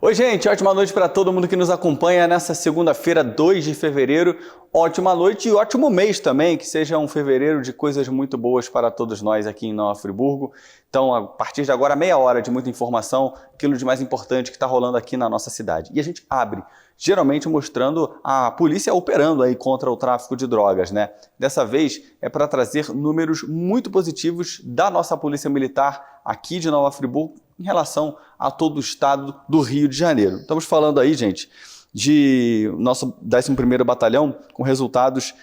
Oi, gente, ótima noite para todo mundo que nos acompanha nessa segunda-feira, 2 de fevereiro. Ótima noite e ótimo mês também, que seja um fevereiro de coisas muito boas para todos nós aqui em Nova Friburgo. Então, a partir de agora, meia hora de muita informação, aquilo de mais importante que está rolando aqui na nossa cidade. E a gente abre, geralmente mostrando a polícia operando aí contra o tráfico de drogas, né? Dessa vez é para trazer números muito positivos da nossa Polícia Militar aqui de Nova Friburgo em relação a todo o estado do Rio de Janeiro. Estamos falando aí, gente, de nosso 11º Batalhão com resultados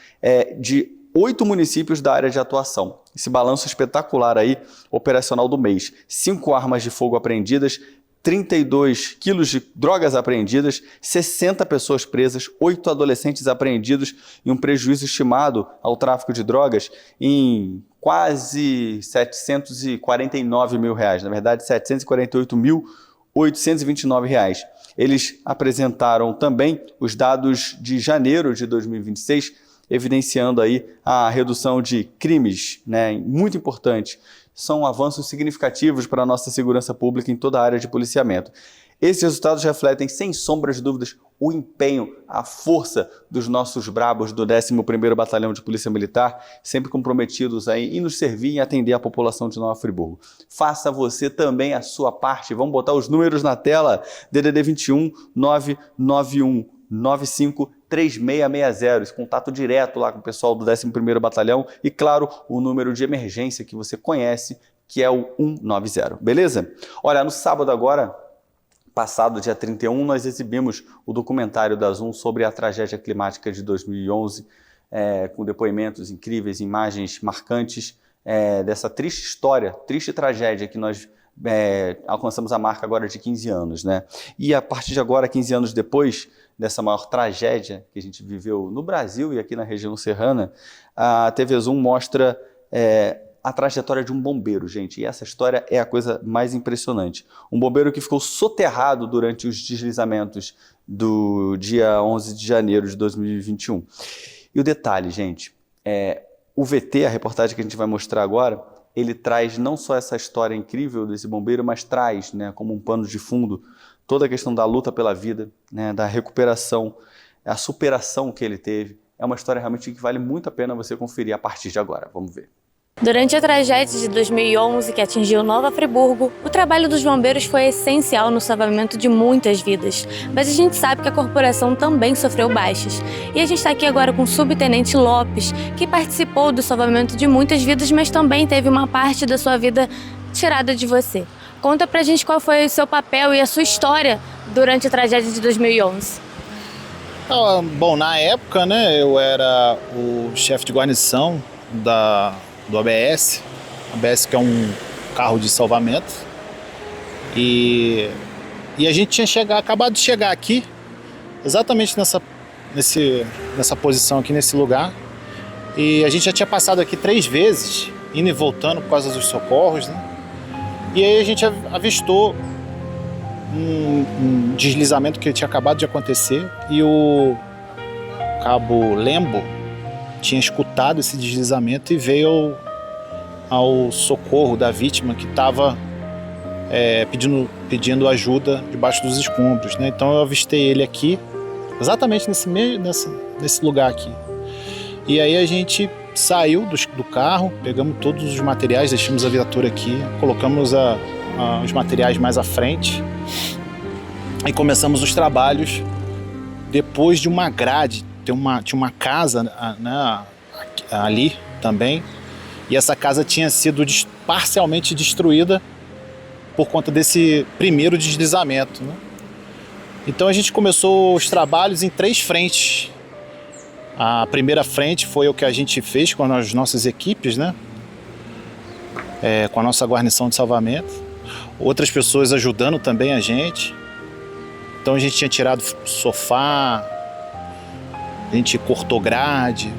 de 8 municípios da área de atuação. Esse balanço espetacular aí, operacional do mês. 5 armas de fogo apreendidas, 32 quilos de drogas apreendidas, 60 pessoas presas, 8 adolescentes apreendidos e um prejuízo estimado ao tráfico de drogas em quase 749 mil reais, na verdade 748.829 reais. Eles apresentaram também os dados de janeiro de 2026, evidenciando aí a redução de crimes, né, muito importante. São avanços significativos para a nossa segurança pública em toda a área de policiamento. Esses resultados refletem, sem sombra de dúvidas, o empenho, a força dos nossos brabos do 11º Batalhão de Polícia Militar, sempre comprometidos aí em nos servir e atender a população de Nova Friburgo. Faça você também a sua parte. Vamos botar os números na tela. DDD 21 991 95 3660, esse contato direto lá com o pessoal do 11º Batalhão e, claro, o número de emergência que você conhece, que é o 190, beleza? Olha, no sábado agora, passado dia 31, nós exibimos o documentário da Zoom sobre a tragédia climática de 2011, com depoimentos incríveis, imagens marcantes dessa triste história, triste tragédia que nós alcançamos a marca agora de 15 anos, né? E a partir de agora, 15 anos depois dessa maior tragédia que a gente viveu no Brasil e aqui na região serrana, a TV Zoom mostra a trajetória de um bombeiro, gente. E essa história é a coisa mais impressionante. Um bombeiro que ficou soterrado durante os deslizamentos do dia 11 de janeiro de 2021. E o detalhe, gente, o VT, a reportagem que a gente vai mostrar agora, ele traz não só essa história incrível desse bombeiro, mas traz, né, como um pano de fundo, toda a questão da luta pela vida, né, da recuperação, a superação que ele teve. É uma história realmente que vale muito a pena você conferir a partir de agora. Vamos ver. Durante a tragédia de 2011 que atingiu Nova Friburgo, o trabalho dos bombeiros foi essencial no salvamento de muitas vidas. Mas a gente sabe que a corporação também sofreu baixas. E a gente está aqui agora com o subtenente Lopes, que participou do salvamento de muitas vidas, mas também teve uma parte da sua vida tirada de você. Conta pra gente qual foi o seu papel e a sua história durante a tragédia de 2011. Bom, na época, né, eu era o chefe de guarnição do ABS, que é um carro de salvamento, e a gente tinha acabado de chegar aqui, exatamente nessa posição aqui, nesse lugar, e a gente já tinha passado aqui 3 vezes, indo e voltando por causa dos socorros, né? E aí a gente avistou um deslizamento que tinha acabado de acontecer, e o cabo Lembo tinha escutado esse deslizamento e veio ao socorro da vítima que estava pedindo ajuda debaixo dos escombros, né? Então eu avistei ele aqui, exatamente nesse lugar aqui. E aí a gente saiu do carro, pegamos todos os materiais, deixamos a viatura aqui, colocamos os materiais mais à frente e começamos os trabalhos depois de uma grade. Tinha uma casa, né, ali também, e essa casa tinha sido parcialmente destruída por conta desse primeiro deslizamento, né? Então a gente começou os trabalhos em 3 frentes. A primeira frente foi o que a gente fez com as nossas equipes, né? Com a nossa guarnição de salvamento. Outras pessoas ajudando também a gente. Então a gente tinha tirado sofá, a gente cortou grade,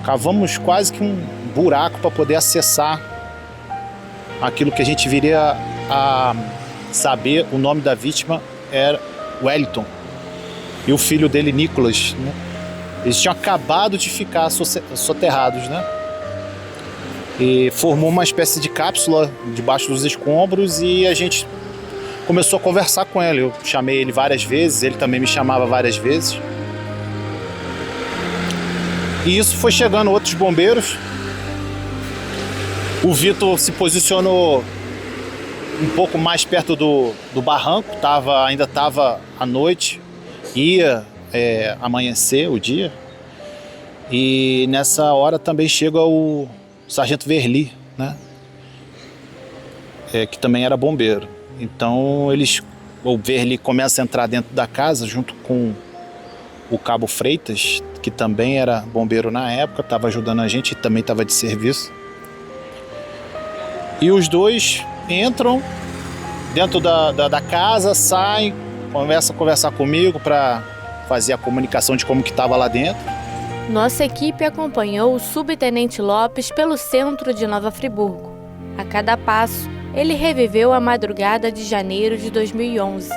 cavamos quase que um buraco para poder acessar aquilo que a gente viria a saber. O nome da vítima era Wellington e o filho dele, Nicolas, né? Eles tinham acabado de ficar soterrados, né? E formou uma espécie de cápsula debaixo dos escombros, e a gente começou a conversar com ele. Eu chamei ele várias vezes, ele também me chamava várias vezes. E isso foi chegando outros bombeiros. O Vitor se posicionou um pouco mais perto do barranco, ainda estava à noite, ia amanhecer o dia. E nessa hora também chega o sargento Verli, né? Que também era bombeiro. Então o Verli começa a entrar dentro da casa junto com o cabo Freitas, que também era bombeiro na época, estava ajudando a gente e também estava de serviço. E os dois entram dentro da casa, saem, começam a conversar comigo para fazer a comunicação de como que estava lá dentro. Nossa equipe acompanhou o subtenente Lopes pelo centro de Nova Friburgo. A cada passo, ele reviveu a madrugada de janeiro de 2011,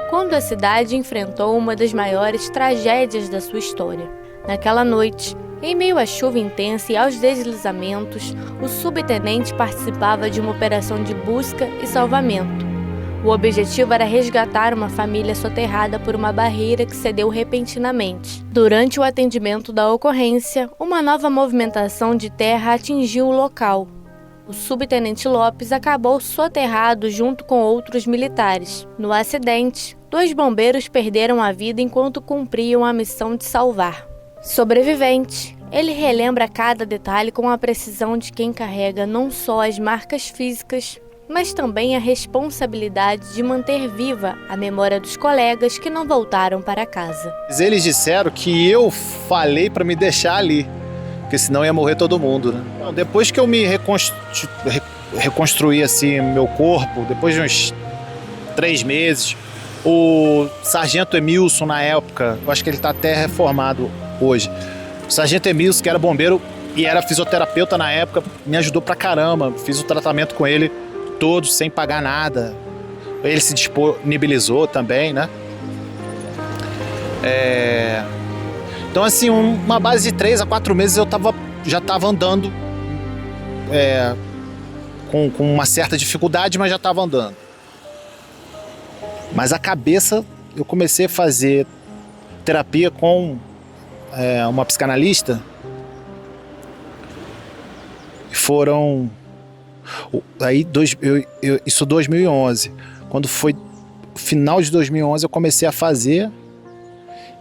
quando a cidade enfrentou uma das maiores tragédias da sua história. Naquela noite, em meio à chuva intensa e aos deslizamentos, o subtenente participava de uma operação de busca e salvamento. O objetivo era resgatar uma família soterrada por uma barreira que cedeu repentinamente. Durante o atendimento da ocorrência, uma nova movimentação de terra atingiu o local. O subtenente Lopes acabou soterrado junto com outros militares. No acidente, 2 bombeiros perderam a vida enquanto cumpriam a missão de salvar. Sobrevivente, ele relembra cada detalhe com a precisão de quem carrega não só as marcas físicas, mas também a responsabilidade de manter viva a memória dos colegas que não voltaram para casa. Eles disseram que eu falei para me deixar ali, porque senão ia morrer todo mundo, né? Depois que eu me reconstruí assim meu corpo, depois de uns 3 meses, o sargento Emilson, na época, eu acho que ele está até reformado hoje, o sargento Emilson, que era bombeiro e era fisioterapeuta na época, me ajudou pra caramba, fiz o tratamento com ele todos, sem pagar nada. Ele se disponibilizou também, né? Então, assim, uma base de 3 a 4 meses eu já estava andando com uma certa dificuldade, mas já estava andando. Mas a cabeça, eu comecei a fazer terapia com uma psicanalista. Foram... Aí, isso 2011. Quando foi final de 2011, eu comecei a fazer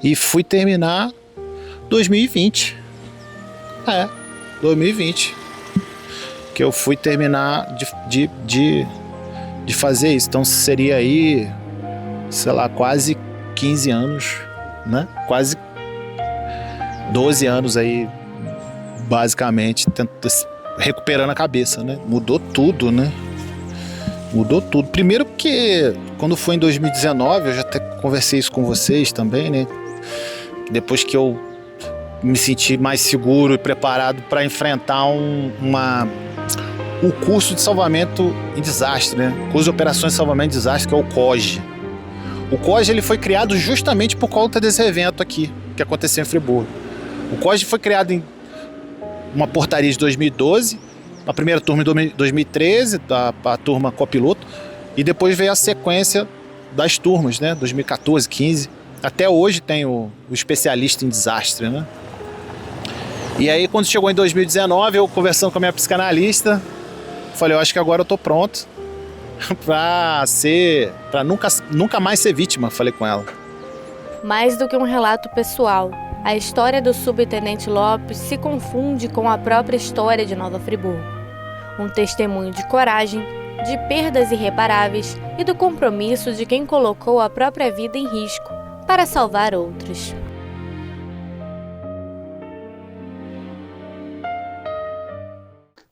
e fui terminar 2020. 2020. Que eu fui terminar de fazer isso. Então seria aí, sei lá, quase 15 anos, né? Quase 12 anos aí, basicamente, recuperando a cabeça, né? Mudou tudo, né? Mudou tudo. Primeiro porque quando foi em 2019, eu já até conversei isso com vocês também, né? Depois que eu me senti mais seguro e preparado para enfrentar o curso de salvamento em desastre, né? O curso de operações de salvamento em desastre, que é o COG. O COG ele foi criado justamente por conta desse evento aqui, que aconteceu em Friburgo. O COG foi criado em uma portaria de 2012, a primeira turma em 2013, a turma copiloto, e depois veio a sequência das turmas, né? 2014, 15. Até hoje tem o especialista em desastre, né? E aí, quando chegou em 2019, eu conversando com a minha psicanalista, falei, eu acho que agora eu tô pronto pra nunca mais ser vítima, falei com ela. Mais do que um relato pessoal, a história do subtenente Lopes se confunde com a própria história de Nova Friburgo. Um testemunho de coragem, de perdas irreparáveis e do compromisso de quem colocou a própria vida em risco para salvar outros.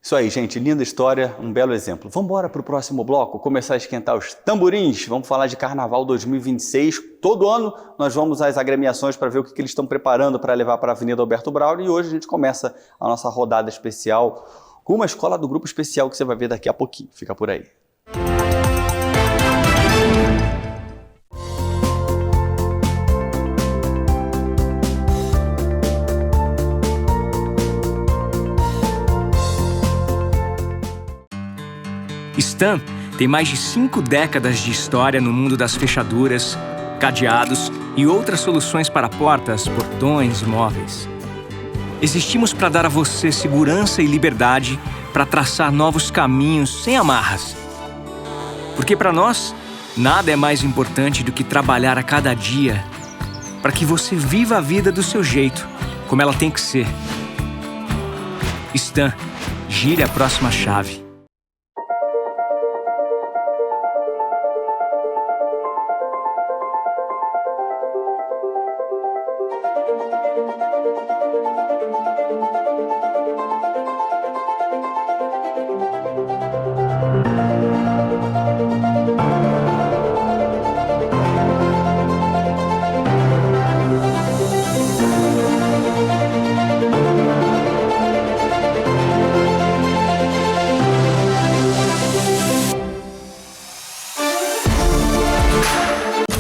Isso aí, gente, linda história, um belo exemplo. Vamos embora para o próximo bloco, começar a esquentar os tamborins. Vamos falar de Carnaval 2026. Todo ano nós vamos às agremiações para ver o que eles estão preparando para levar para a Avenida Alberto Brauli. E hoje a gente começa a nossa rodada especial com uma escola do Grupo Especial que você vai ver daqui a pouquinho. Fica por aí. Stamp tem mais de 5 décadas de história no mundo das fechaduras, cadeados e outras soluções para portas, portões e móveis. Existimos para dar a você segurança e liberdade para traçar novos caminhos sem amarras. Porque para nós, nada é mais importante do que trabalhar a cada dia para que você viva a vida do seu jeito, como ela tem que ser. Stan, gire a próxima chave.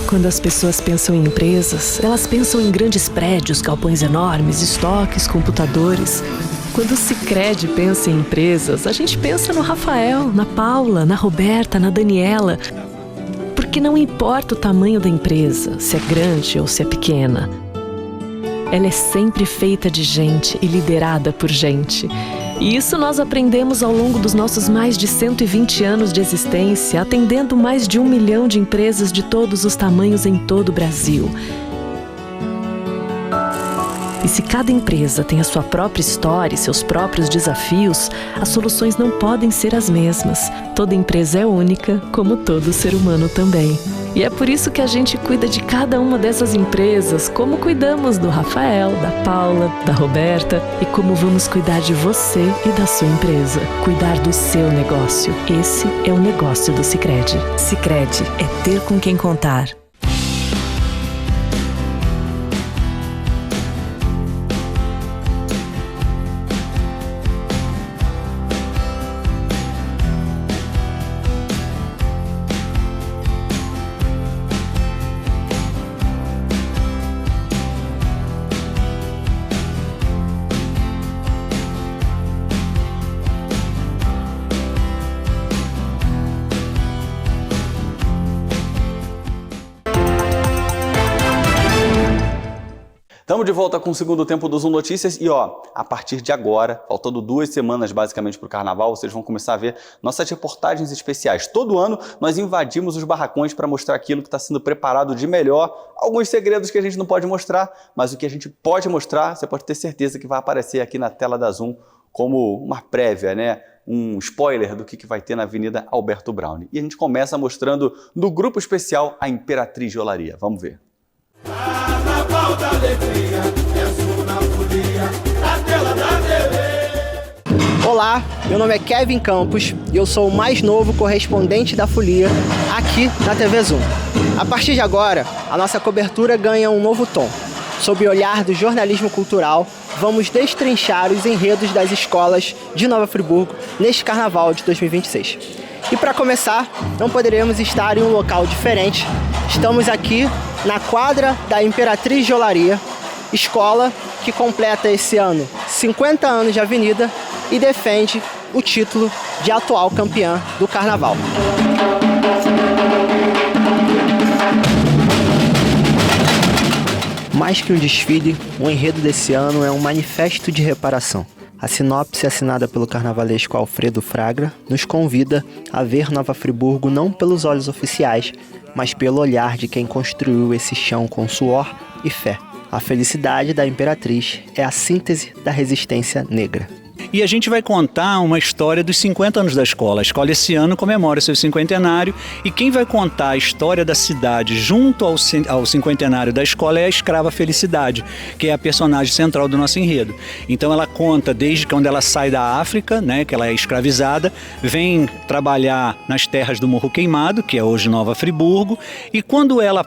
Quando as pessoas pensam em empresas, elas pensam em grandes prédios, galpões enormes, estoques, computadores. Quando o Sicredi pensa em empresas, a gente pensa no Rafael, na Paula, na Roberta, na Daniela. Porque não importa o tamanho da empresa, se é grande ou se é pequena. Ela é sempre feita de gente e liderada por gente. E isso nós aprendemos ao longo dos nossos mais de 120 anos de existência, atendendo mais de 1 milhão de empresas de todos os tamanhos em todo o Brasil. E se cada empresa tem a sua própria história e seus próprios desafios, as soluções não podem ser as mesmas. Toda empresa é única, como todo ser humano também. E é por isso que a gente cuida de cada uma dessas empresas, como cuidamos do Rafael, da Paula, da Roberta e como vamos cuidar de você e da sua empresa. Cuidar do seu negócio. Esse é o negócio do Sicredi. Sicredi é ter com quem contar. Estamos de volta com o segundo tempo do Zoom Notícias e a partir de agora, faltando 2 semanas basicamente para o Carnaval, vocês vão começar a ver nossas reportagens especiais. Todo ano nós invadimos os barracões para mostrar aquilo que está sendo preparado de melhor, alguns segredos que a gente não pode mostrar, mas o que a gente pode mostrar, você pode ter certeza que vai aparecer aqui na tela da Zoom como uma prévia, né? Um spoiler do que vai ter na Avenida Alberto Browne. E a gente começa mostrando no grupo especial a Imperatriz de Olaria. Vamos ver. Carnaval da alegria, é na folia, na tela da TV. Olá, meu nome é Kevin Campos e eu sou o mais novo correspondente da Folia aqui na TV Zoom. A partir de agora, a nossa cobertura ganha um novo tom. Sob o olhar do jornalismo cultural, vamos destrinchar os enredos das escolas de Nova Friburgo neste Carnaval de 2026. E para começar, não poderíamos estar em um local diferente. Estamos aqui na quadra da Imperatriz de Olaria, escola que completa esse ano 50 anos de avenida e defende o título de atual campeã do Carnaval. Mais que um desfile, o enredo desse ano é um manifesto de reparação. A sinopse assinada pelo carnavalesco Alfredo Fragra nos convida a ver Nova Friburgo não pelos olhos oficiais, mas pelo olhar de quem construiu esse chão com suor e fé. A felicidade da Imperatriz é a síntese da resistência negra. E a gente vai contar uma história dos 50 anos da escola. A escola esse ano comemora seu cinquentenário e quem vai contar a história da cidade junto ao cinquentenário da escola é a escrava Felicidade, que é a personagem central do nosso enredo. Então ela conta desde quando ela sai da África, né, que ela é escravizada, vem trabalhar nas terras do Morro Queimado, que é hoje Nova Friburgo, e quando ela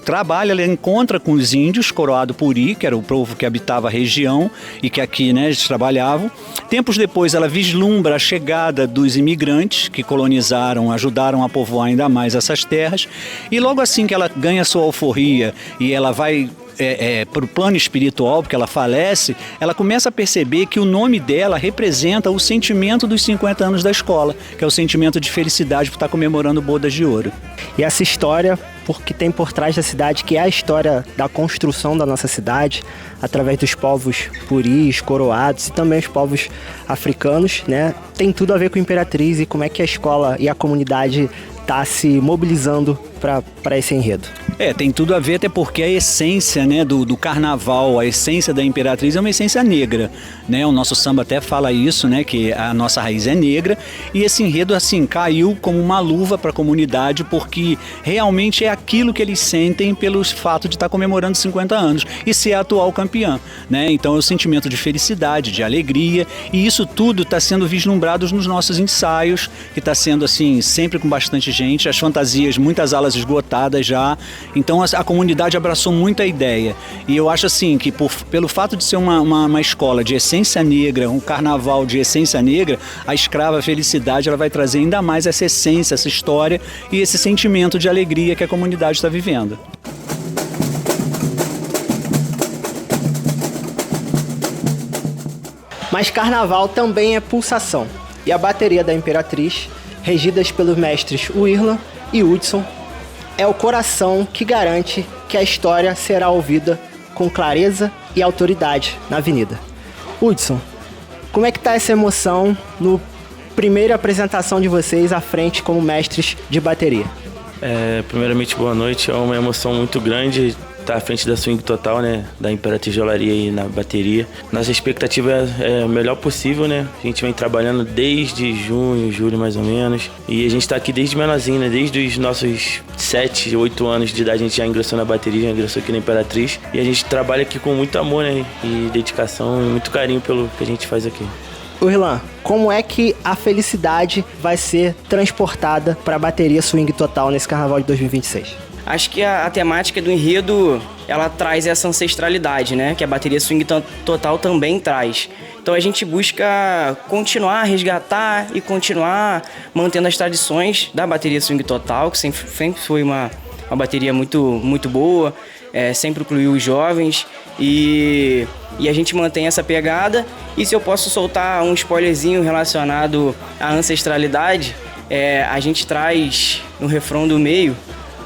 trabalha, ela encontra com os índios, Coroado Puri, que era o povo que habitava a região e que aqui, né, eles trabalhavam. Tempos depois ela vislumbra a chegada dos imigrantes que colonizaram, ajudaram a povoar ainda mais essas terras, e logo assim que ela ganha sua alforria e ela vai para o plano espiritual, porque ela falece, ela começa a perceber que o nome dela representa o sentimento dos 50 anos da escola, que é o sentimento de felicidade por estar comemorando bodas de ouro. E essa história, porque tem por trás da cidade, que é a história da construção da nossa cidade, através dos povos puris, coroados e também os povos africanos, né? Tem tudo a ver com a Imperatriz e como é que a escola e a comunidade está se mobilizando para esse enredo. Tem tudo a ver, até porque a essência, né, do carnaval, a essência da Imperatriz é uma essência negra, né? O nosso samba até fala isso, né, que a nossa raiz é negra, e esse enredo assim caiu como uma luva para a comunidade, porque realmente é aquilo que eles sentem pelo fato de estar comemorando 50 anos e ser a atual campeã, né? Então é o sentimento de felicidade, de alegria, e isso tudo está sendo vislumbrado nos nossos ensaios, que está sendo assim sempre com bastante gente, as fantasias, muitas alas esgotadas já. Então a comunidade abraçou muito a ideia, e eu acho assim que pelo fato de ser uma escola de essência negra, um carnaval de essência negra, a Escrava Felicidade ela vai trazer ainda mais essa essência, essa história e esse sentimento de alegria que a comunidade está vivendo. Mas carnaval também é pulsação, e a bateria da Imperatriz, regidas pelos mestres Wirlan e Hudson, é o coração que garante que a história será ouvida com clareza e autoridade na avenida. Hudson, como é que tá essa emoção no primeira apresentação de vocês à frente como mestres de bateria? Primeiramente, boa noite. É uma emoção muito grande estar à frente da Swing Total, né? Da Imperatriz de Olaria aí na bateria. Nossa expectativa é o melhor possível, né? A gente vem trabalhando desde junho, julho mais ou menos. E a gente está aqui desde menorzinho, né? Desde os nossos 7, 8 anos de idade a gente já ingressou na bateria, já ingressou aqui na Imperatriz. E a gente trabalha aqui com muito amor, né? E dedicação e muito carinho pelo que a gente faz aqui. Wirlan, como é que a felicidade vai ser transportada para a bateria Swing Total nesse carnaval de 2026? Acho que a temática do enredo, ela traz essa ancestralidade, né? Que a bateria Swing Total também traz. Então a gente busca continuar a resgatar e continuar mantendo as tradições da bateria Swing Total, que sempre foi uma bateria muito boa, sempre incluiu os jovens e a gente mantém essa pegada. E se eu posso soltar um spoilerzinho relacionado à ancestralidade, a gente traz no refrão do meio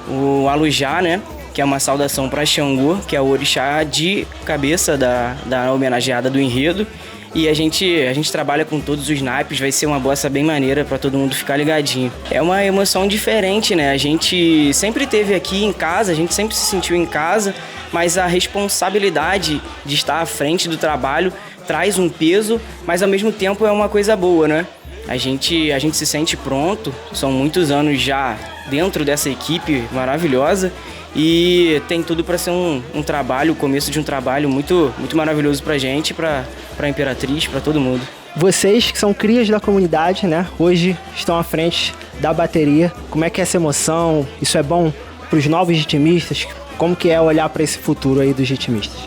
o Alujá, né? Que é uma saudação para Xangô, que é o orixá de cabeça da homenageada do enredo. E a gente trabalha com todos os naipes, vai ser uma bossa bem maneira para todo mundo ficar ligadinho. É uma emoção diferente, né? A gente sempre teve aqui em casa, a gente sempre se sentiu em casa, mas a responsabilidade de estar à frente do trabalho traz um peso, mas ao mesmo tempo é uma coisa boa, né? A gente se sente pronto, são muitos anos já dentro dessa equipe maravilhosa e tem tudo para ser um trabalho, o começo de um trabalho muito maravilhoso pra gente, pra Imperatriz, pra todo mundo. Vocês que são crias da comunidade, né, hoje estão à frente da bateria. Como é que é essa emoção? Isso é bom pros novos ritmistas? Como que é olhar para esse futuro aí dos ritmistas?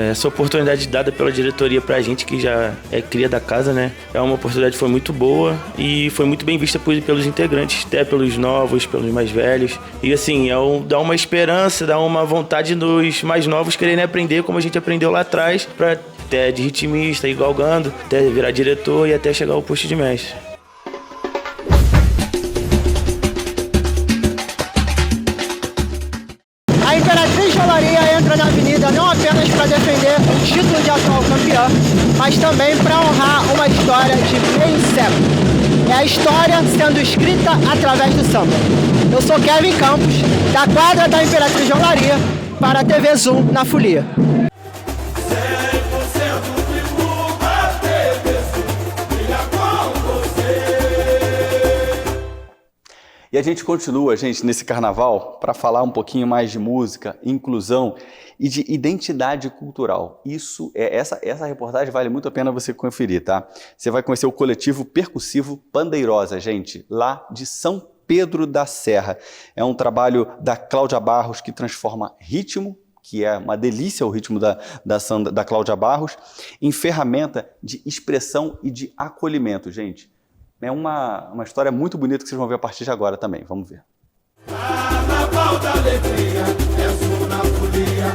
Essa oportunidade dada pela diretoria pra gente, que já é cria da casa, né? É uma oportunidade que foi muito boa e foi muito bem vista pelos integrantes, até pelos novos, pelos mais velhos. E assim, dá uma esperança, dá uma vontade dos mais novos quererem aprender como a gente aprendeu lá atrás, pra até de ritmista, ir galgando, até virar diretor e até chegar ao posto de mestre. A Imperatriz de Olaria entra na avenida não apenas para defender o título de atual campeã, mas também para honrar uma história de meio século. É a história sendo escrita através do samba. Eu sou Kevin Campos, da quadra da Imperatriz de Olaria, para a TV Zoom na Folia. E a gente continua, gente, nesse carnaval para falar um pouquinho mais de música, inclusão e de identidade cultural. Isso essa reportagem vale muito a pena você conferir, tá? Você vai conhecer o coletivo percussivo Pandeirosa, gente, lá de São Pedro da Serra. É um trabalho da Cláudia Barros que transforma ritmo, que é uma delícia o ritmo da Cláudia Barros, em ferramenta de expressão e de acolhimento, gente. É uma história muito bonita que vocês vão ver a partir de agora também. Vamos ver. Carnaval da alegria, é na folia,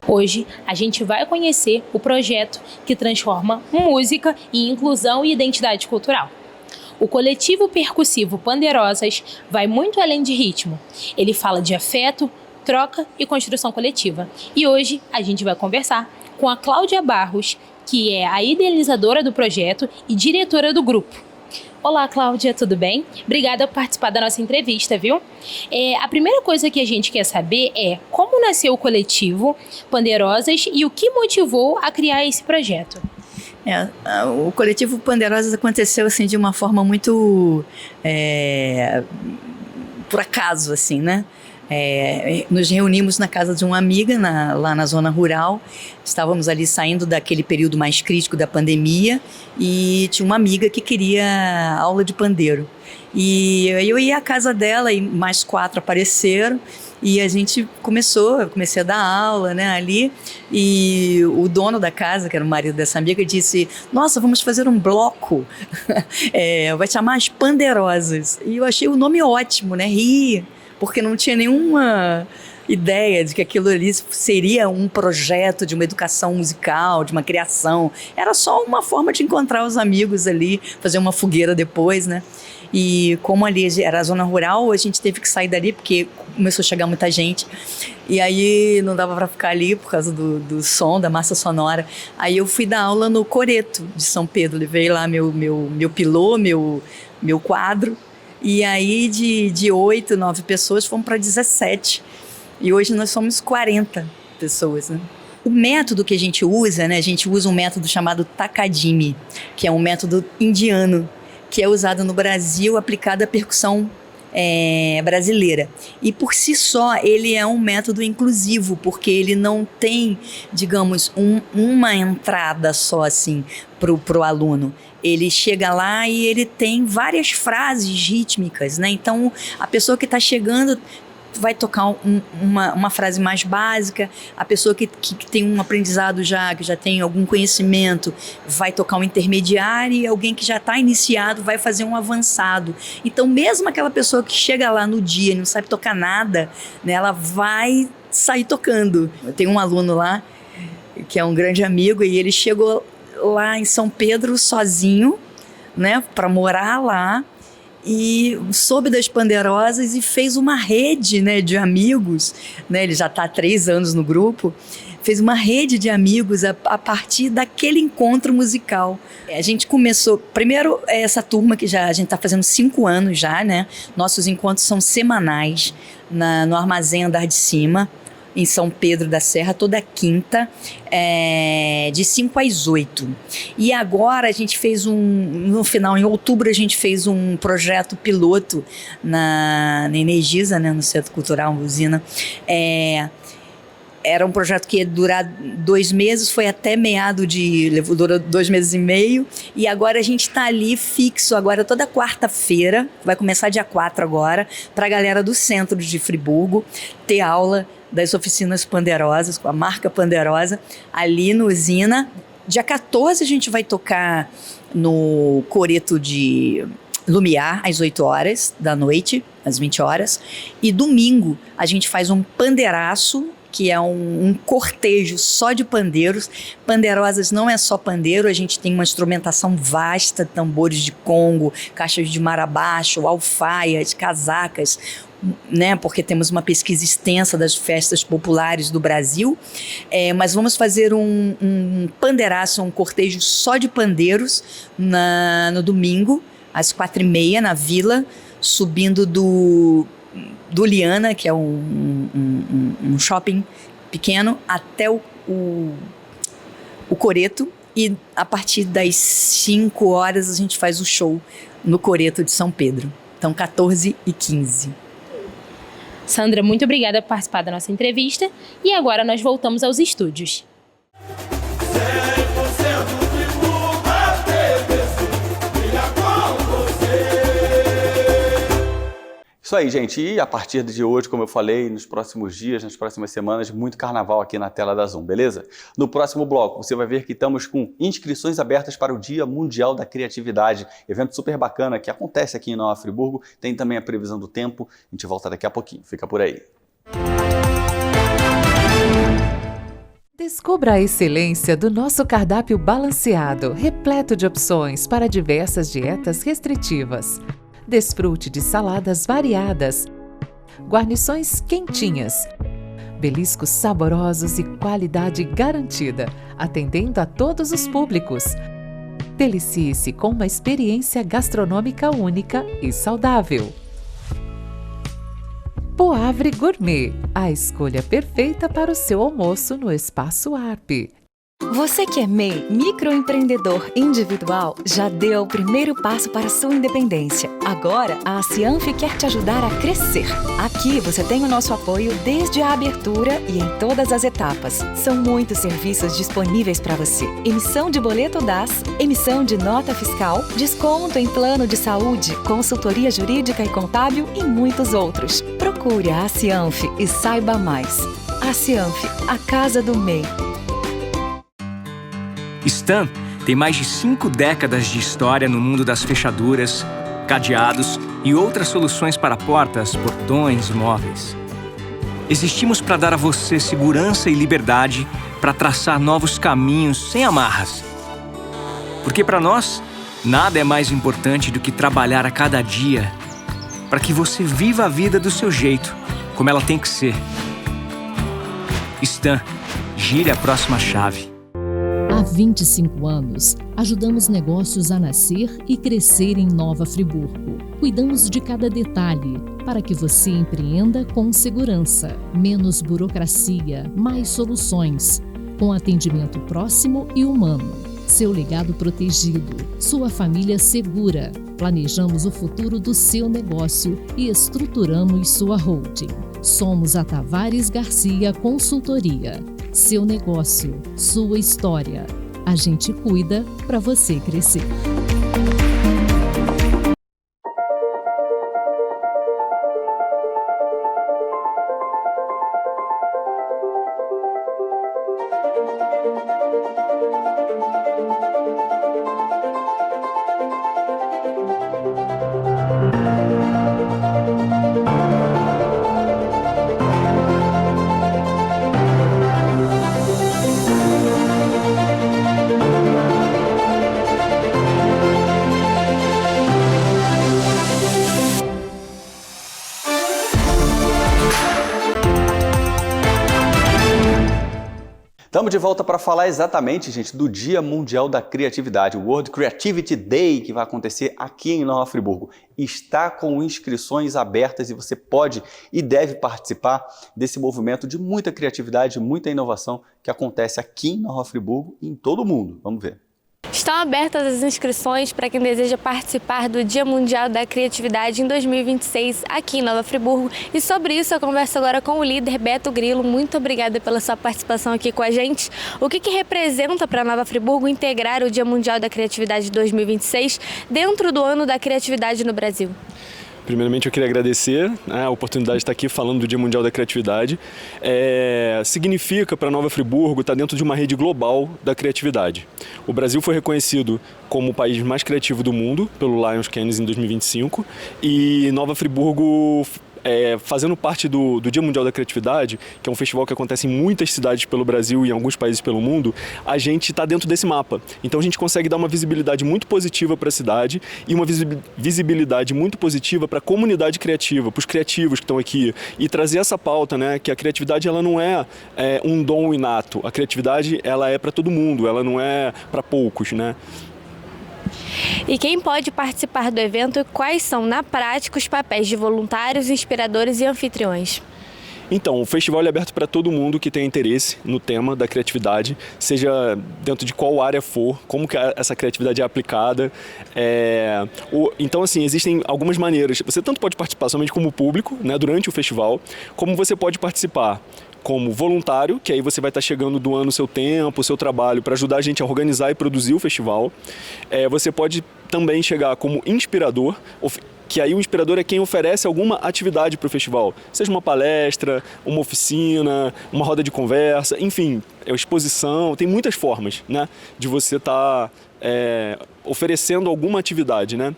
Hoje, a gente vai conhecer o projeto que transforma música em inclusão e identidade cultural. O coletivo percussivo Panderosas vai muito além de ritmo. Ele fala de afeto, troca e construção coletiva. E hoje, a gente vai conversar com a Cláudia Barros, que é a idealizadora do projeto e diretora do grupo. Olá, Cláudia, tudo bem? Obrigada por participar da nossa entrevista, viu? A primeira coisa que a gente quer saber é como nasceu o coletivo Panderosas e o que motivou a criar esse projeto. O coletivo Panderosas aconteceu assim de uma forma muito por acaso, assim, né? Nos reunimos na casa de uma amiga lá na zona rural. Estávamos ali saindo daquele período mais crítico da pandemia e tinha uma amiga que queria aula de pandeiro. E eu ia à casa dela e mais 4 apareceram e a gente eu comecei a dar aula, né, ali, e o dono da casa, que era o marido dessa amiga, disse: nossa, vamos fazer um bloco, vai chamar as Panderosas. E eu achei o nome ótimo, né, porque não tinha nenhuma ideia de que aquilo ali seria um projeto de uma educação musical, de uma criação. Era só uma forma de encontrar os amigos ali, fazer uma fogueira depois, né? E como ali era a zona rural, a gente teve que sair dali porque começou a chegar muita gente. E aí não dava para ficar ali por causa do som, da massa sonora. Aí eu fui dar aula no Coreto de São Pedro. Levei lá meu pilô, meu quadro. E aí de 8, 9 pessoas fomos para 17. E hoje nós somos 40 pessoas, né? O método que a gente usa, né? A gente usa um método chamado Takadimi, que é um método indiano, que é usado no Brasil, aplicado à percussão brasileira. E por si só, ele é um método inclusivo, porque ele não tem, digamos, uma entrada só assim pro aluno. Ele chega lá e ele tem várias frases rítmicas, né? Então, a pessoa que está chegando vai tocar uma frase mais básica, a pessoa que tem um aprendizado que já tem algum conhecimento, vai tocar um intermediário, e alguém que já está iniciado vai fazer um avançado. Então, mesmo aquela pessoa que chega lá no dia e não sabe tocar nada, né, ela vai sair tocando. Eu tenho um aluno lá, que é um grande amigo, e ele chegou lá em São Pedro sozinho, né, para morar lá, e soube das Panderosas e fez uma rede, né, de amigos, né, ele já está há 3 anos no grupo, fez uma rede de amigos a partir daquele encontro musical. A gente começou, primeiro, essa turma que a gente está fazendo 5 anos já, né, nossos encontros são semanais no Armazém Andar de Cima, em São Pedro da Serra, toda quinta, de 5 às 8. E agora a gente fez no final, em outubro, a gente fez um projeto piloto na Energisa, né, no Centro Cultural Usina. Era um projeto que ia durar 2 meses, foi até durou 2 meses e meio, e agora a gente está ali fixo, agora toda quarta-feira, vai começar dia 4 agora, para a galera do centro de Friburgo ter aula das oficinas Panderosas, com a marca Panderosa, ali no Usina. Dia 14 a gente vai tocar no Coreto de Lumiar, às 8 horas da noite, às 20 horas, e domingo a gente faz um pandeiraço, que é um cortejo só de pandeiros. Panderosas não é só pandeiro, a gente tem uma instrumentação vasta, tambores de congo, caixas de marabaixo, alfaias, casacas, né, porque temos uma pesquisa extensa das festas populares do Brasil, mas vamos fazer um pandeiraço, um cortejo só de pandeiros no domingo, às 4h30, na Vila, subindo do Liana, que é um shopping pequeno, até o Coreto, e a partir das 5 horas a gente faz o show no Coreto de São Pedro. Então, 14h15. Sandra, muito obrigada por participar da nossa entrevista, e agora nós voltamos aos estúdios. Isso aí, gente. E a partir de hoje, como eu falei, nos próximos dias, nas próximas semanas, muito carnaval aqui na tela da Zoom, beleza? No próximo bloco, você vai ver que estamos com inscrições abertas para o Dia Mundial da Criatividade. Evento super bacana que acontece aqui em Nova Friburgo. Tem também a previsão do tempo. A gente volta daqui a pouquinho. Fica por aí. Descubra a excelência do nosso cardápio balanceado, repleto de opções para diversas dietas restritivas. Desfrute de saladas variadas, guarnições quentinhas, beliscos saborosos e qualidade garantida, atendendo a todos os públicos. Delicie-se com uma experiência gastronômica única e saudável. Poavre Gourmet, a escolha perfeita para o seu almoço no Espaço ARP. Você que é MEI, microempreendedor individual, já deu o primeiro passo para a sua independência. Agora, a Cianf quer te ajudar a crescer. Aqui você tem o nosso apoio desde a abertura e em todas as etapas. São muitos serviços disponíveis para você. Emissão de boleto DAS, emissão de nota fiscal, desconto em plano de saúde, consultoria jurídica e contábil e muitos outros. Procure a Cianf e saiba mais. A Cianf, a casa do MEI. Stan tem mais de 5 décadas de história no mundo das fechaduras, cadeados e outras soluções para portas, portões e móveis. Existimos para dar a você segurança e liberdade para traçar novos caminhos sem amarras. Porque para nós, nada é mais importante do que trabalhar a cada dia para que você viva a vida do seu jeito, como ela tem que ser. Stan, gire a próxima chave. Há 25 anos, ajudamos negócios a nascer e crescer em Nova Friburgo. Cuidamos de cada detalhe para que você empreenda com segurança. Menos burocracia, mais soluções, com atendimento próximo e humano. Seu legado protegido, sua família segura. Planejamos o futuro do seu negócio e estruturamos sua holding. Somos a Tavares Garcia Consultoria. Seu negócio, sua história. A gente cuida para você crescer. Estamos de volta para falar exatamente, gente, do Dia Mundial da Criatividade, o World Creativity Day, que vai acontecer aqui em Nova Friburgo. Está com inscrições abertas e você pode e deve participar desse movimento de muita criatividade, muita inovação que acontece aqui em Nova Friburgo e em todo o mundo. Vamos ver. Estão abertas as inscrições para quem deseja participar do Dia Mundial da Criatividade em 2026 aqui em Nova Friburgo. E sobre isso eu converso agora com o líder Beto Grilo. Muito obrigada pela sua participação aqui com a gente. O que representa para Nova Friburgo integrar o Dia Mundial da Criatividade 2026 dentro do Ano da Criatividade no Brasil? Primeiramente, eu queria agradecer a oportunidade de estar aqui falando do Dia Mundial da Criatividade. Significa para Nova Friburgo estar dentro de uma rede global da criatividade. O Brasil foi reconhecido como o país mais criativo do mundo pelo Lions Cannes em 2025 e Nova Friburgo, fazendo parte do Dia Mundial da Criatividade, que é um festival que acontece em muitas cidades pelo Brasil e em alguns países pelo mundo, a gente está dentro desse mapa. Então a gente consegue dar uma visibilidade muito positiva para a cidade e uma visibilidade muito positiva para a comunidade criativa, para os criativos que estão aqui, e trazer essa pauta, né, que a criatividade ela não é um dom inato, a criatividade ela é para todo mundo, ela não é para poucos, né? E quem pode participar do evento e quais são, na prática, os papéis de voluntários, inspiradores e anfitriões? Então, o festival é aberto para todo mundo que tem interesse no tema da criatividade, seja dentro de qual área for, como que essa criatividade é aplicada. Então, assim, existem algumas maneiras. Você tanto pode participar somente como público, né, durante o festival, como você pode participar como voluntário, que aí você vai estar chegando doando o seu tempo, o seu trabalho para ajudar a gente a organizar e produzir o festival. Você pode também chegar como inspirador, que aí o inspirador é quem oferece alguma atividade para o festival, seja uma palestra, uma oficina, uma roda de conversa, enfim, exposição, tem muitas formas, né, de você estar oferecendo alguma atividade, né?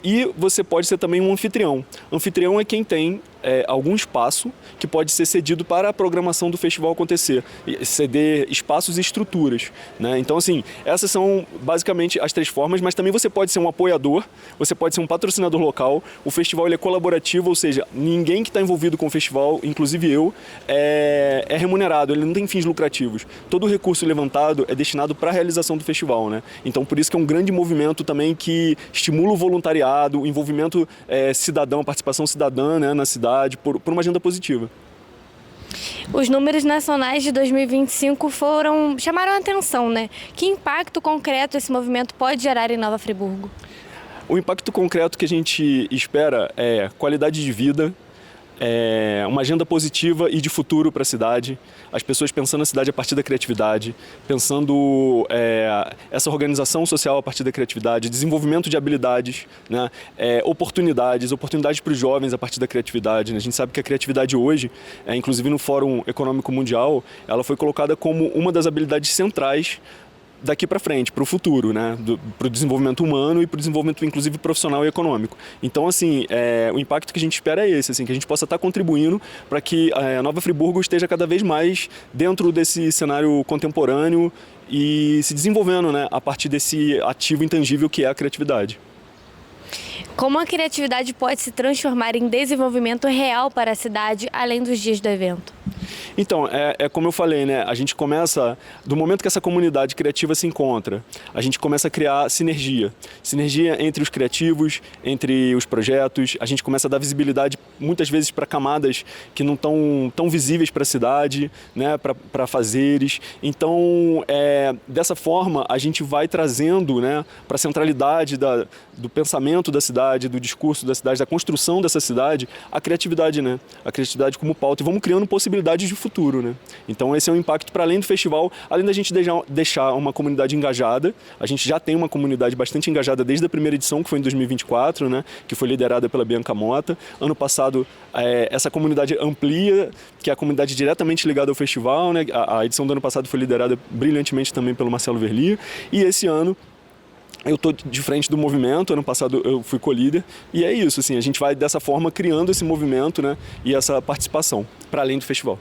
E você pode ser também um anfitrião. Anfitrião é quem tem algum espaço que pode ser cedido para a programação do festival acontecer, ceder espaços e estruturas, né? Então, assim, essas são basicamente as 3 formas, mas também você pode ser um apoiador, você pode ser um patrocinador local. O festival ele é colaborativo, ou seja, ninguém que está envolvido com o festival, inclusive eu, é remunerado, ele não tem fins lucrativos. Todo o recurso levantado é destinado para a realização do festival, né? Então, por isso que é um grande movimento também que estimula o voluntariado, o envolvimento cidadão, a participação cidadã, né, na cidade, por uma agenda positiva. Os números nacionais de 2025 chamaram a atenção, né? Que impacto concreto esse movimento pode gerar em Nova Friburgo? O impacto concreto que a gente espera é qualidade de vida, uma agenda positiva e de futuro para a cidade, as pessoas pensando a cidade a partir da criatividade, pensando essa organização social a partir da criatividade, desenvolvimento de habilidades, né? Oportunidades para os jovens a partir da criatividade, né? A gente sabe que a criatividade hoje, inclusive no Fórum Econômico Mundial, ela foi colocada como uma das habilidades centrais daqui para frente, para o futuro, né? Para o desenvolvimento humano e para o desenvolvimento, inclusive, profissional e econômico. Então, assim, o impacto que a gente espera é esse, assim, que a gente possa estar contribuindo para que a Nova Friburgo esteja cada vez mais dentro desse cenário contemporâneo e se desenvolvendo, né? A partir desse ativo intangível que é a criatividade. Como a criatividade pode se transformar em desenvolvimento real para a cidade, além dos dias do evento? Então, como eu falei, né? A gente começa, do momento que essa comunidade criativa se encontra, a gente começa a criar sinergia. Sinergia entre os criativos, entre os projetos, a gente começa a dar visibilidade muitas vezes para camadas que não estão tão visíveis para a cidade, né? Para fazeres. Então, dessa forma, a gente vai trazendo, né? Para a centralidade do pensamento da cidade, do discurso da cidade, da construção dessa cidade, a criatividade, né? A criatividade como pauta. E vamos criando possibilidades de futuro, né? Então esse é um impacto para além do festival, além da gente deixar uma comunidade engajada. A gente já tem uma comunidade bastante engajada desde a primeira edição, que foi em 2024, né? Que foi liderada pela Bianca Mota. Ano passado, essa comunidade amplia, que é a comunidade diretamente ligada ao festival, né? A edição do ano passado foi liderada brilhantemente também pelo Marcelo Verlier. E esse ano eu estou de frente do movimento, ano passado eu fui co-líder, e é isso, assim, a gente vai dessa forma criando esse movimento, né, e essa participação, para além do festival.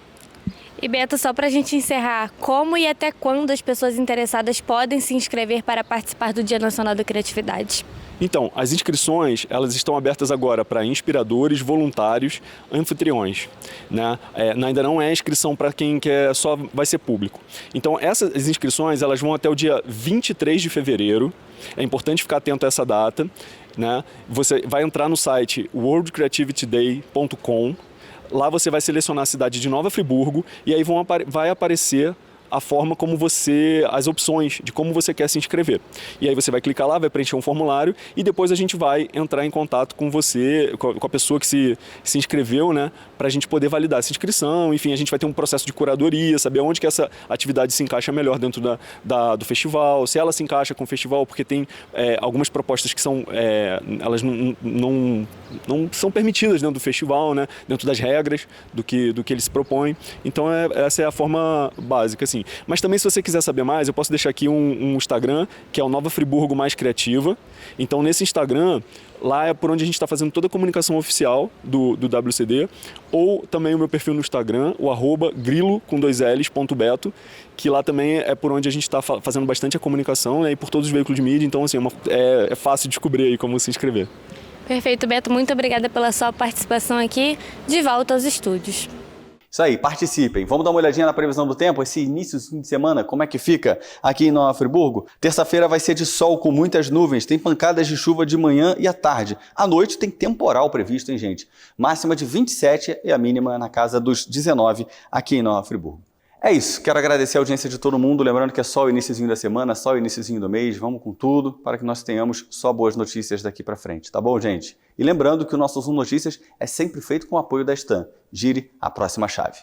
E Beto, só para a gente encerrar, como e até quando as pessoas interessadas podem se inscrever para participar do Dia Nacional da Criatividade? Então, as inscrições, elas estão abertas agora para inspiradores, voluntários, anfitriões, né? Ainda não é inscrição para quem quer, só vai ser público. Então, essas inscrições, elas vão até o dia 23 de fevereiro, é importante ficar atento a essa data, né? Você vai entrar no site worldcreativityday.com, lá você vai selecionar a cidade de Nova Friburgo e aí vai aparecer a forma como as opções de como você quer se inscrever. E aí você vai clicar lá, vai preencher um formulário e depois a gente vai entrar em contato com você, com a pessoa que se inscreveu, né, para a gente poder validar essa inscrição. Enfim, a gente vai ter um processo de curadoria, saber onde que essa atividade se encaixa melhor dentro do festival, se ela se encaixa com o festival, porque tem algumas propostas que são, elas não são permitidas dentro do festival, né, dentro das regras do que ele se propõe. Então essa é a forma básica, assim. Mas também, se você quiser saber mais, eu posso deixar aqui um Instagram, que é o Nova Friburgo Mais Criativa. Então, nesse Instagram, lá é por onde a gente está fazendo toda a comunicação oficial do WCD, ou também o meu perfil no Instagram, o @grilo_Beto, que lá também é por onde a gente está fazendo bastante a comunicação, né, e por todos os veículos de mídia. Então, assim, é fácil descobrir aí como se inscrever. Perfeito, Beto. Muito obrigada pela sua participação aqui. De volta aos estúdios. Isso aí, participem. Vamos dar uma olhadinha na previsão do tempo, esse início do fim de semana, como é que fica aqui em Nova Friburgo? Terça-feira vai ser de sol com muitas nuvens, tem pancadas de chuva de manhã e à tarde. À noite tem temporal previsto, hein, gente? Máxima de 27 e a mínima na casa dos 19 aqui em Nova Friburgo. É isso, quero agradecer a audiência de todo mundo, lembrando que é só o iniciozinho da semana, só o iniciozinho do mês, vamos com tudo para que nós tenhamos só boas notícias daqui para frente, tá bom, gente? E lembrando que o nosso Zoom Notícias é sempre feito com o apoio da Stan. Gire a próxima chave.